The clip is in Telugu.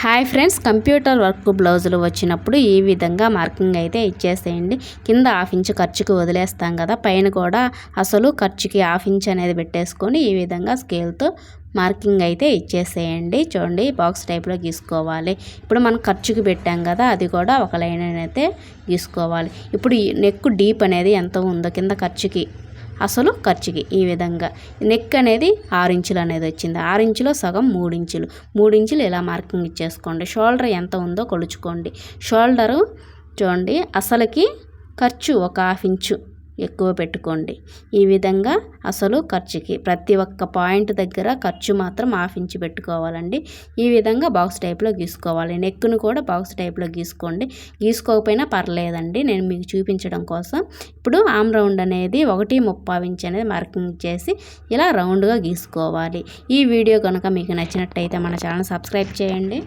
హాయ్ ఫ్రెండ్స్, కంప్యూటర్ వర్క్ బ్లౌజులు వచ్చినప్పుడు ఈ విధంగా మార్కింగ్ అయితే ఇచ్చేసేయండి. కింద హాఫ్ ఇంచ్ ఖర్చుకి వదిలేస్తాం కదా, పైన కూడా అసలు ఖర్చుకి హాఫ్ ఇంచ్ అనేది పెట్టేసుకొని ఈ విధంగా స్కేల్తో మార్కింగ్ అయితే ఇచ్చేసేయండి. చూడండి, బాక్స్ టైప్లో గీసుకోవాలి. ఇప్పుడు మనం ఖర్చుకి పెట్టాం కదా, అది కూడా ఒక లైన్ అయితే గీసుకోవాలి. ఇప్పుడు ఈ నెక్ డీప్ అనేది ఎంత ఉందో కింద ఖర్చుకి అసలు ఖర్చుకి ఈ విధంగా నెక్ అనేది 6 ఇంచులు అనేది వచ్చింది. 6 ఇంచులో సగం 3 ఇంచులు, 3 ఇంచులు ఇలా మార్కింగ్ ఇచ్చేసుకోండి. షోల్డర్ ఎంత ఉందో కొలుచుకోండి. షోల్డరు చూడండి, అసలుకి ఖర్చు ఒక హాఫ్ ఇంచు ఎక్కువ పెట్టుకోండి. ఈ విధంగా అసలు ఖర్చుకి ప్రతి ఒక్క పాయింట్ దగ్గర ఖర్చు మాత్రం హాఫ్ ఇంచ్ పెట్టుకోవాలండి. ఈ విధంగా బాక్స్ టైప్లో గీసుకోవాలి. నెక్ను కూడా బాక్స్ టైప్లో గీసుకోండి. గీసుకోకపోయినా పర్లేదండి, నేను మీకు చూపించడం కోసం. ఇప్పుడు ఆమ్ రౌండ్ అనేది 1.35 ఇంచ్ అనేది మార్కింగ్ చేసి ఇలా రౌండ్గా గీసుకోవాలి. ఈ వీడియో కనుక మీకు నచ్చినట్టయితే మన ఛానల్ సబ్స్క్రైబ్ చేయండి.